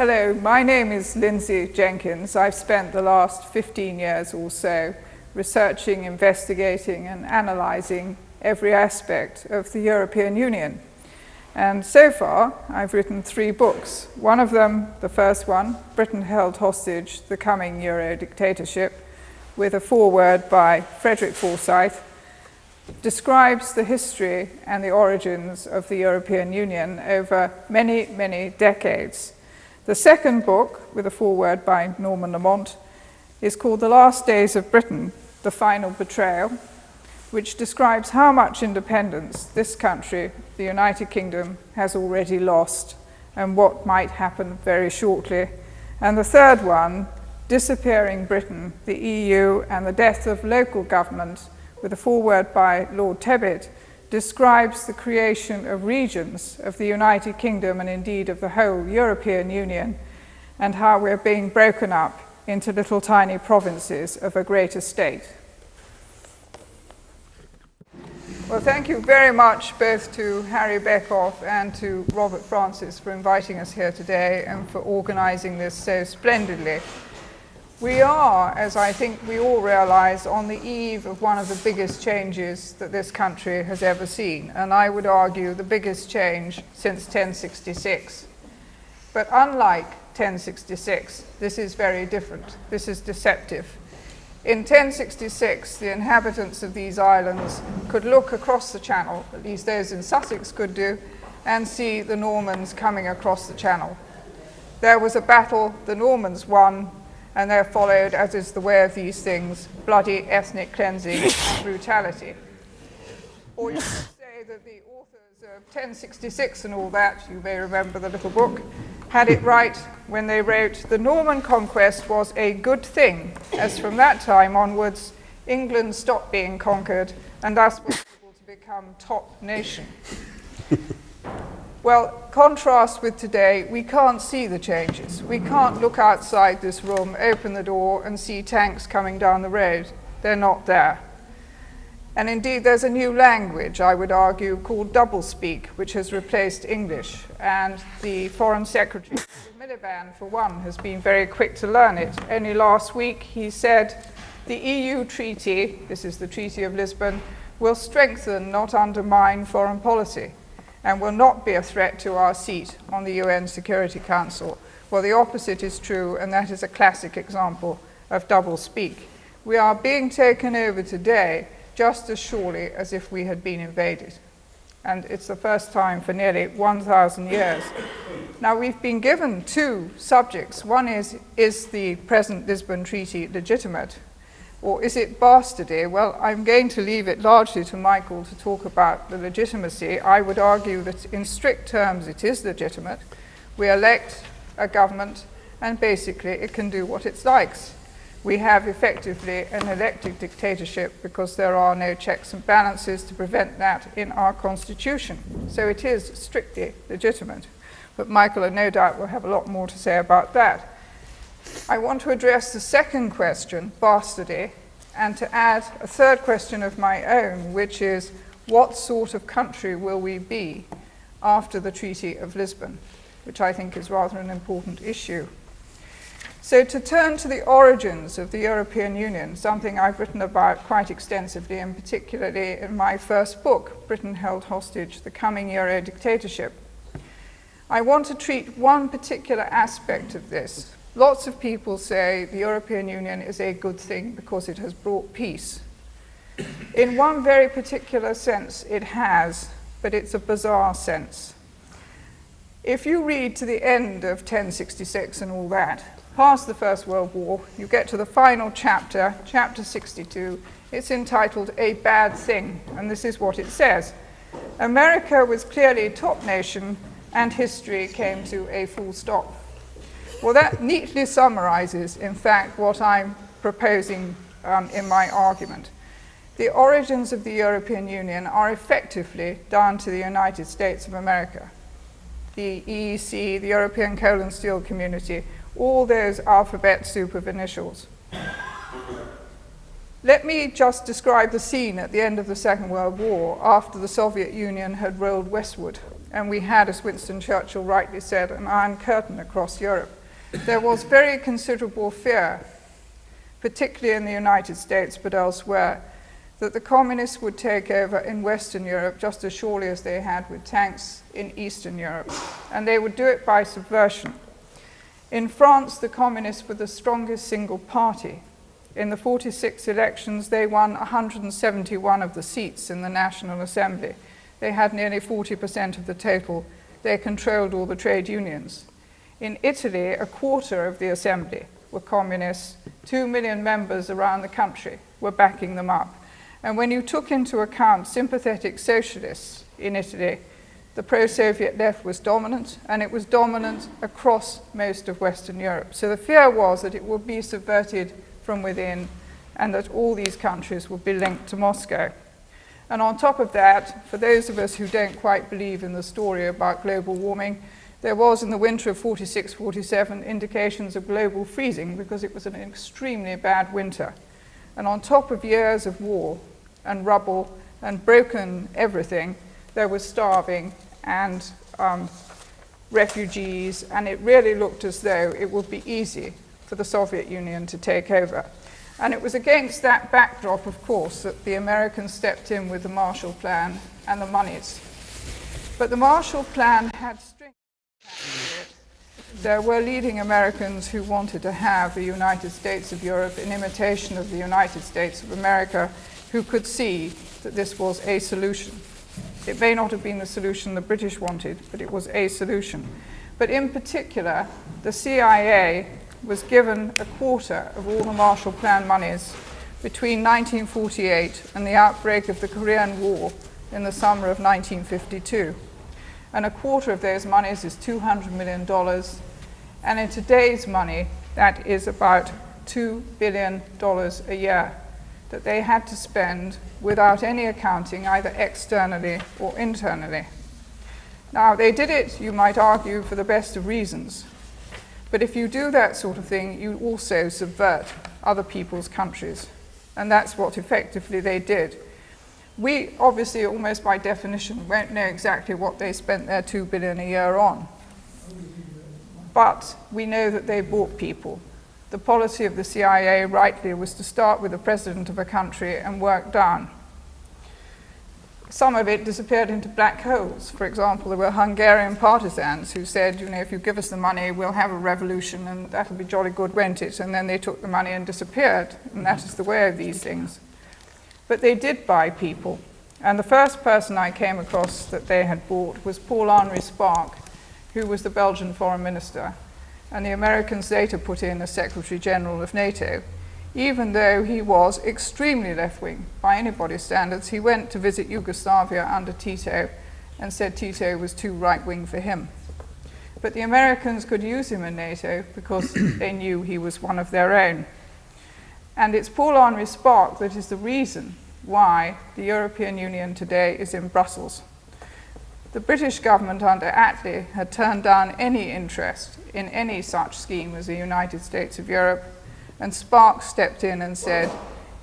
Hello, my name is Lindsay Jenkins. I've spent the last 15 years or so researching, investigating and analysing every aspect of the European Union. And so far, I've written 3 books. One of them, the first one, Britain Held Hostage, The Coming Euro Dictatorship, with a foreword by Frederick Forsyth, describes the history and the origins of the European Union over many, many decades. The second book, with a foreword by Norman Lamont, is called The Last Days of Britain, The Final Betrayal, which describes how much independence this country, the United Kingdom, has already lost and what might happen very shortly. And the third one, Disappearing Britain, the EU and the Death of Local Government, with a foreword by Lord Tebbit, describes the creation of regions of the United Kingdom and indeed of the whole European Union, and how we're being broken up into little tiny provinces of a greater state. Well, thank you very much both to Harry Beckhoff and to Robert Francis for inviting us here today and for organising this so splendidly. We are, as I think we all realise, on the eve of one of the biggest changes that this country has ever seen, and I would argue the biggest change since 1066. But unlike 1066, this is very different. This is deceptive. In 1066, the inhabitants of these islands could look across the channel, at least those in Sussex could do, and see the Normans coming across the channel. There was a battle, the Normans won, and there followed, as is the way of these things, bloody ethnic cleansing and brutality. Or you could say that the authors of 1066 and all that, you may remember the little book, had it right when they wrote, the Norman conquest was a good thing, as from that time onwards, England stopped being conquered and thus was able to become top nation. Well, contrast with today, we can't see the changes. We can't look outside this room, open the door and see tanks coming down the road. They're not there. And indeed, there's a new language, I would argue, called doublespeak, which has replaced English. And the Foreign Secretary, Miliband, for one, has been very quick to learn it. Only last week he said, the EU treaty, this is the Treaty of Lisbon, will strengthen, not undermine, foreign policy, and will not be a threat to our seat on the UN Security Council. Well, the opposite is true, and that is a classic example of doublespeak. We are being taken over today just as surely as if we had been invaded. And it's the first time for nearly 1,000 years. Now, we've been given 2 subjects. One is the present Lisbon Treaty legitimate, or is it bastardy? Well, I'm going to leave it largely to Michael to talk about the legitimacy. I would argue that in strict terms it is legitimate. We elect a government and basically it can do what it likes. We have effectively an elected dictatorship because there are no checks and balances to prevent that in our constitution. So it is strictly legitimate. But Michael, no doubt, will have a lot more to say about that. I want to address the second question, bastardy, and to add a third question of my own, which is, what sort of country will we be after the Treaty of Lisbon, which I think is rather an important issue. So to turn to the origins of the European Union, something I've written about quite extensively, and particularly in my first book, Britain Held Hostage, The Coming Euro Dictatorship, I want to treat one particular aspect of this. Lots of people say the European Union is a good thing because it has brought peace. In one very particular sense it has, but it's a bizarre sense. If you read to the end of 1066 and all that, past the First World War, you get to the final chapter, chapter 62. It's entitled A Bad Thing, and this is what it says. America was clearly top nation and history came to a full stop. Well, that neatly summarizes, in fact, what I'm proposing in my argument. The origins of the European Union are effectively down to the United States of America. The EEC, the European Coal and Steel Community, all those alphabet soup of initials. Let me just describe the scene at the end of the Second World War after the Soviet Union had rolled westward. and we had, as Winston Churchill rightly said, an iron curtain across Europe. There was very considerable fear, particularly in the United States but elsewhere, that the communists would take over in Western Europe just as surely as they had with tanks in Eastern Europe, and they would do it by subversion. In France, the communists were the strongest single party. In the 46 elections, they won 171 of the seats in the National Assembly. They had nearly 40% of the total. They controlled all the trade unions. In Italy, a quarter of the assembly were communists. 2 million members around the country were backing them up. And when you took into account sympathetic socialists in Italy, the pro-Soviet left was dominant, and it was dominant across most of Western Europe. So the fear was that it would be subverted from within, and that all these countries would be linked to Moscow. And on top of that, for those of us who don't quite believe in the story about global warming, there was in the winter of 46-47 indications of global freezing because it was an extremely bad winter. And on top of years of war and rubble and broken everything, there was starving and refugees, and it really looked as though it would be easy for the Soviet Union to take over. And it was against that backdrop, of course, that the Americans stepped in with the Marshall Plan and the monies. But the Marshall Plan had strings attached to it. There were leading Americans who wanted to have a United States of Europe in imitation of the United States of America, who could see that this was a solution. It may not have been the solution the British wanted, but it was a solution. But in particular, the CIA was given a quarter of all the Marshall Plan monies between 1948 and the outbreak of the Korean War in the summer of 1952. And a quarter of those monies is $200 million. And in today's money, that is about $2 billion a year that they had to spend without any accounting, either externally or internally. Now, they did it, you might argue, for the best of reasons. But if you do that sort of thing, you also subvert other people's countries. And that's what effectively they did. We obviously, almost by definition, won't know exactly what they spent their $2 billion a year on. But we know that they bought people. The policy of the CIA, rightly, was to start with the president of a country and work down. Some of it disappeared into black holes. For example, there were Hungarian partisans who said, if you give us the money, we'll have a revolution, and that'll be jolly good, won't it? And then they took the money and disappeared, and that is the way of these things. But they did buy people. And the first person I came across that they had bought was Paul-Henri Spaak, who was the Belgian foreign minister. And the Americans later put in as Secretary General of NATO. Even though he was extremely left-wing by anybody's standards, he went to visit Yugoslavia under Tito and said Tito was too right-wing for him. But the Americans could use him in NATO because they knew he was one of their own. And it's Paul-Henri Spaak that is the reason why the European Union today is in Brussels. The British government under Attlee had turned down any interest in any such scheme as the United States of Europe, and Spaak stepped in and said,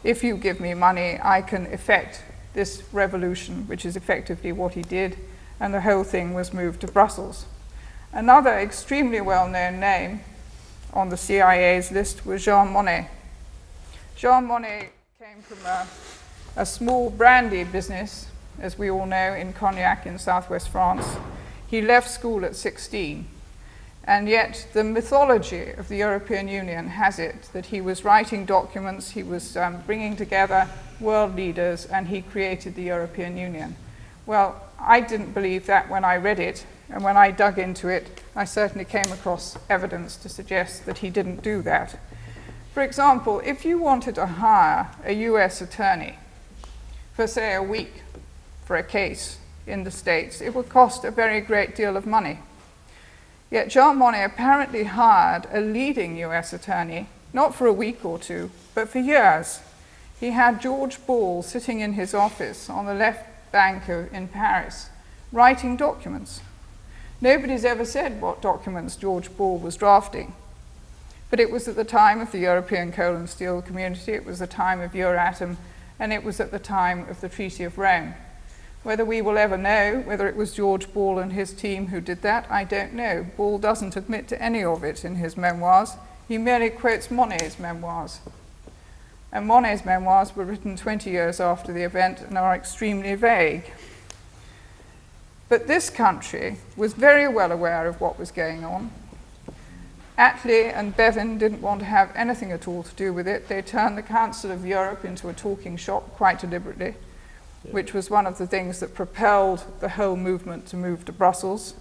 if you give me money, I can effect this revolution, which is effectively what he did, and the whole thing was moved to Brussels. Another extremely well-known name on the CIA's list was Jean Monnet. Jean Monnet came from a small brandy business, as we all know, in Cognac in southwest France. He left school at 16. And yet the mythology of the European Union has it that he was writing documents, he was bringing together world leaders, and he created the European Union. Well, I didn't believe that when I read it, and when I dug into it, I certainly came across evidence to suggest that he didn't do that. For example, if you wanted to hire a US attorney for, say, a week for a case in the States, it would cost a very great deal of money. Yet Jean Monnet apparently hired a leading US attorney, not for a week or two, but for years. He had George Ball sitting in his office on the left bank in Paris, writing documents. Nobody's ever said what documents George Ball was drafting. But it was at the time of the European Coal and Steel Community, it was the time of Euratom, and it was at the time of the Treaty of Rome. Whether we will ever know whether it was George Ball and his team who did that, I don't know. Ball doesn't admit to any of it in his memoirs. He merely quotes Monet's memoirs. And Monet's memoirs were written 20 years after the event and are extremely vague. But this country was very well aware of what was going on. Attlee and Bevin didn't want to have anything at all to do with it. They turned the Council of Europe into a talking shop quite deliberately, which was one of the things that propelled the whole movement to move to Brussels.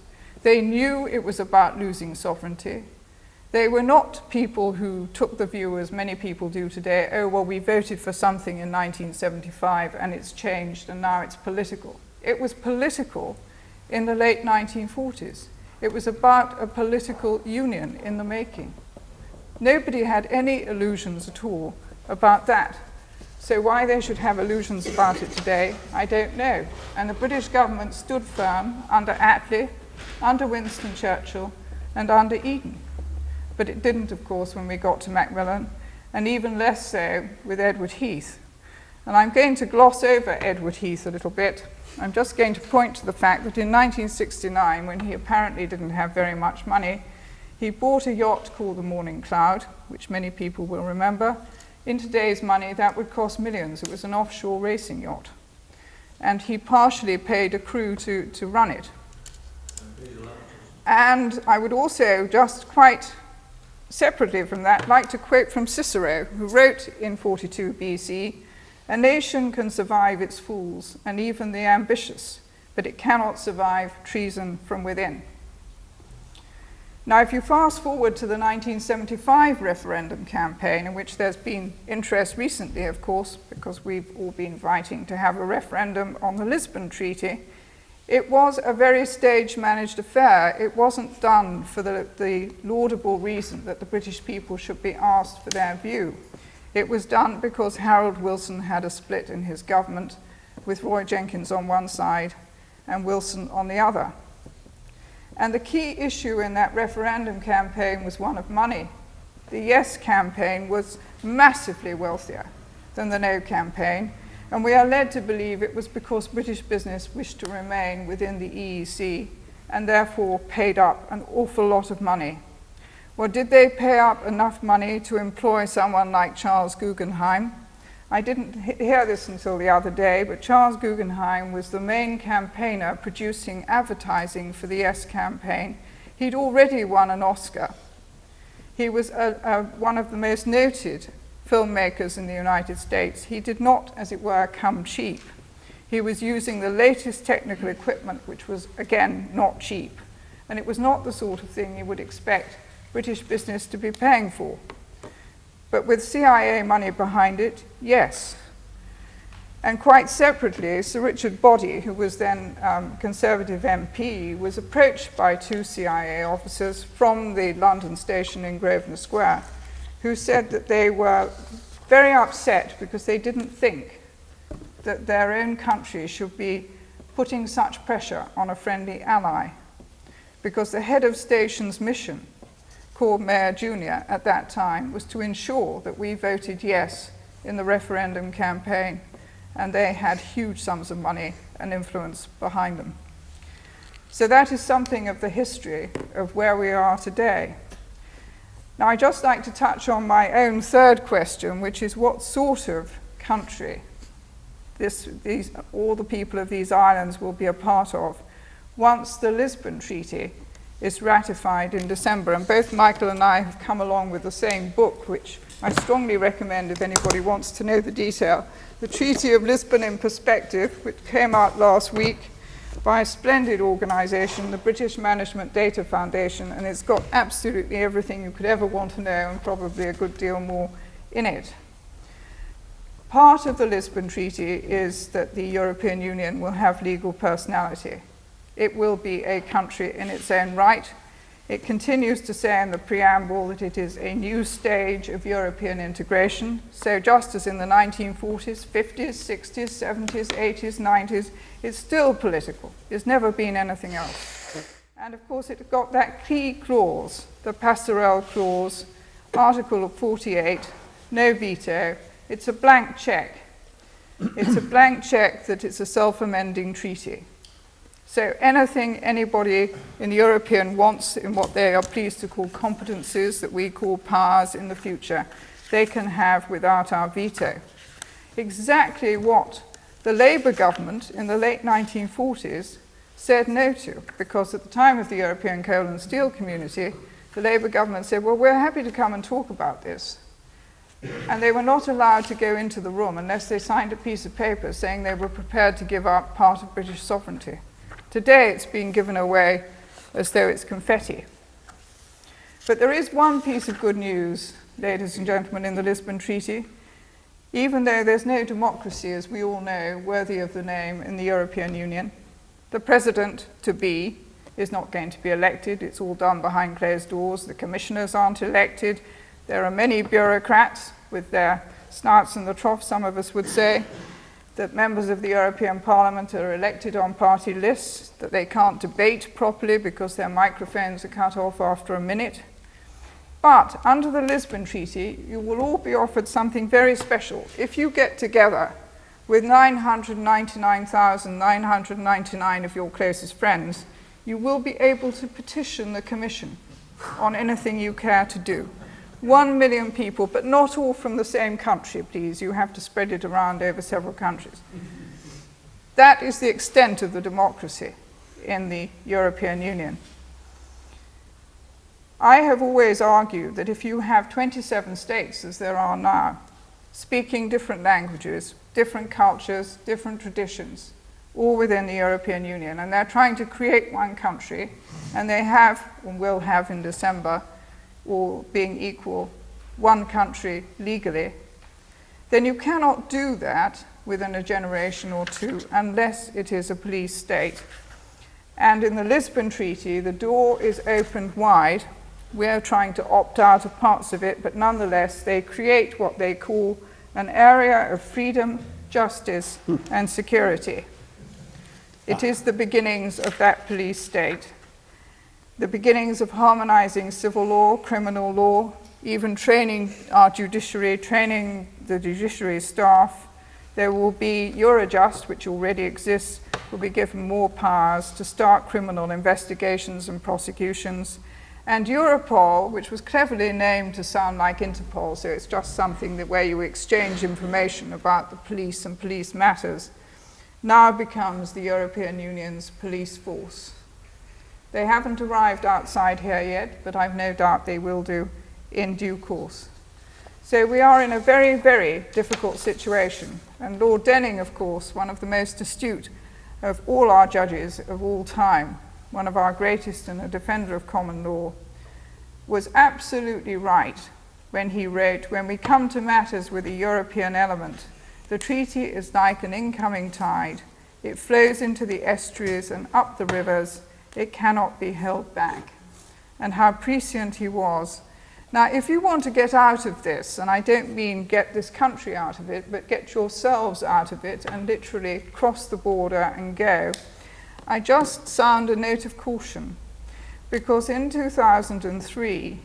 They knew it was about losing sovereignty. They were not people who took the view, as many people do today, oh, well, we voted for something in 1975 and it's changed and now it's political. It was political in the late 1940s. It was about a political union in the making. Nobody had any illusions at all about that. So why they should have illusions about it today, I don't know. And the British government stood firm under Attlee, under Winston Churchill, and under Eden. But it didn't, of course, when we got to Macmillan, and even less so with Edward Heath. And I'm going to gloss over Edward Heath a little bit. I'm just going to point to the fact that in 1969, when he apparently didn't have very much money, he bought a yacht called the Morning Cloud, which many people will remember. In today's money, that would cost millions. It was an offshore racing yacht. And he partially paid a crew to run it. And I would also, just quite separately from that, like to quote from Cicero, who wrote in 42 BC, "A nation can survive its fools and even the ambitious, but it cannot survive treason from within." Now, if you fast forward to the 1975 referendum campaign, in which there's been interest recently, of course, because we've all been fighting to have a referendum on the Lisbon Treaty, it was a very stage-managed affair. It wasn't done for the laudable reason that the British people should be asked for their view. It was done because Harold Wilson had a split in his government, with Roy Jenkins on one side and Wilson on the other. And the key issue in that referendum campaign was one of money. The Yes campaign was massively wealthier than the No campaign, and we are led to believe it was because British business wished to remain within the EEC and therefore paid up an awful lot of money. Well, did they pay up enough money to employ someone like Charles Guggenheim? I didn't hear this until the other day, but Charles Guggenheim was the main campaigner producing advertising for the Yes campaign. He'd already won an Oscar. He was one of the most noted filmmakers in the United States. He did not, as it were, come cheap. He was using the latest technical equipment, which was, again, not cheap. And it was not the sort of thing you would expect British business to be paying for. But with CIA money behind it, yes. And quite separately, Sir Richard Boddy, who was then Conservative MP, was approached by two CIA officers from the London station in Grosvenor Square, who said that they were very upset because they didn't think that their own country should be putting such pressure on a friendly ally, because the head of station's mission, called Mayor Jr. at that time, was to ensure that we voted yes in the referendum campaign, and they had huge sums of money and influence behind them. So that is something of the history of where we are today. Now, I'd just like to touch on my own third question, which is what sort of country all the people of these islands will be a part of once the Lisbon Treaty is ratified in December. And both Michael and I have come along with the same book, which I strongly recommend if anybody wants to know the detail. The Treaty of Lisbon in Perspective, which came out last week by a splendid organization, the British Management Data Foundation, and it's got absolutely everything you could ever want to know and probably a good deal more in it. Part of the Lisbon Treaty is that the European Union will have legal personality. It will be a country in its own right. It continues to say in the preamble that it is a new stage of European integration. So just as in the 1940s, 50s, 60s, 70s, 80s, 90s, it's still political. It's never been anything else. And of course, it got that key clause, the passerelle clause, Article 48, no veto. It's a blank check. It's a blank check that it's a self-amending treaty. So anything anybody in European wants in what they are pleased to call competencies that we call powers in the future, they can have without our veto. Exactly what the Labour government in the late 1940s said no to, because at the time of the European Coal and Steel Community, the Labour government said, well, we're happy to come and talk about this. And they were not allowed to go into the room unless they signed a piece of paper saying they were prepared to give up part of British sovereignty. Today it's being given away as though it's confetti. But there is one piece of good news, ladies and gentlemen, in the Lisbon Treaty. Even though there's no democracy, as we all know, worthy of the name in the European Union, the president-to-be is not going to be elected. It's all done behind closed doors. The commissioners aren't elected. There are many bureaucrats with their snouts in the trough, some of us would say, that members of the European Parliament are elected on party lists, that they can't debate properly because their microphones are cut off after a minute. But under the Lisbon Treaty, you will all be offered something very special. If you get together with 999,999 of your closest friends, you will be able to petition the Commission on anything you care to do. 1 million people, but not all from the same country, please. You have to spread it around over several countries. That is the extent of the democracy in the European Union. I have always argued that if you have 27 states, as there are now, speaking different languages, different cultures, different traditions, all within the European Union, and they're trying to create one country, and they have, and will have in December, all being equal, one country legally, then you cannot do that within a generation or two unless it is a police state. And in the Lisbon Treaty, the door is opened wide. We're trying to opt out of parts of it, but nonetheless, they create what they call an area of freedom, justice, and security. It is the beginnings of that police state. The beginnings of harmonizing civil law, criminal law, even training our judiciary, training the judiciary staff. There will be Eurojust, which already exists, will be given more powers to start criminal investigations and prosecutions. And Europol, which was cleverly named to sound like Interpol, so it's just something that where you exchange information about the police and police matters, now becomes the European Union's police force. They haven't arrived outside here yet, but I've no doubt they will do in due course. So we are in a very, very difficult situation. And Lord Denning, of course, one of the most astute of all our judges of all time, one of our greatest and a defender of common law, was absolutely right when he wrote, when we come to matters with a European element, the treaty is like an incoming tide. It flows into the estuaries and up the rivers. It cannot be held back. And how prescient he was. Now, if you want to get out of this, and I don't mean get this country out of it, but get yourselves out of it and literally cross the border and go, I just sound a note of caution, because in 2003,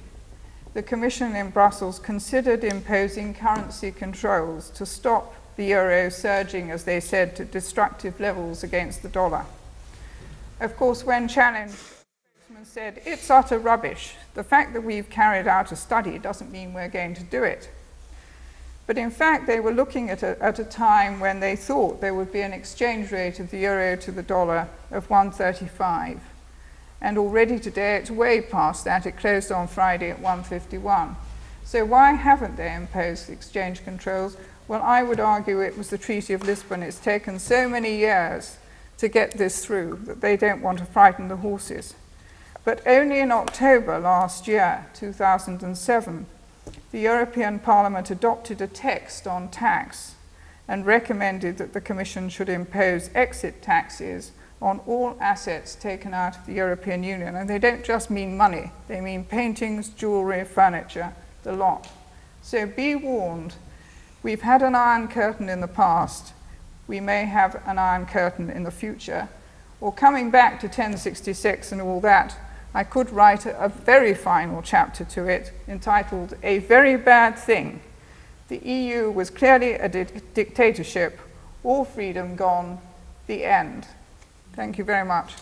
the Commission in Brussels considered imposing currency controls to stop the euro surging, as they said, to destructive levels against the dollar. Of course, when challenged, said, it's utter rubbish. The fact that we've carried out a study doesn't mean we're going to do it. But in fact, they were looking at a time when they thought there would be an exchange rate of the euro to the dollar of 1.35. And already today, it's way past that. It closed on Friday at 1.51. So why haven't they imposed exchange controls? Well, I would argue it was the Treaty of Lisbon. It's taken so many years to get this through that they don't want to frighten the horses. But only in October last year, 2007, the European Parliament adopted a text on tax and recommended that the Commission should impose exit taxes on all assets taken out of the European Union. And they don't just mean money, they mean paintings, jewellery, furniture, the lot. So be warned, we've had an iron curtain in the past, we may have an iron curtain in the future. Or coming back to 1066 and all that, I could write a very final chapter to it entitled A Very Bad Thing. The EU was clearly a dictatorship all freedom gone, the end. Thank you very much.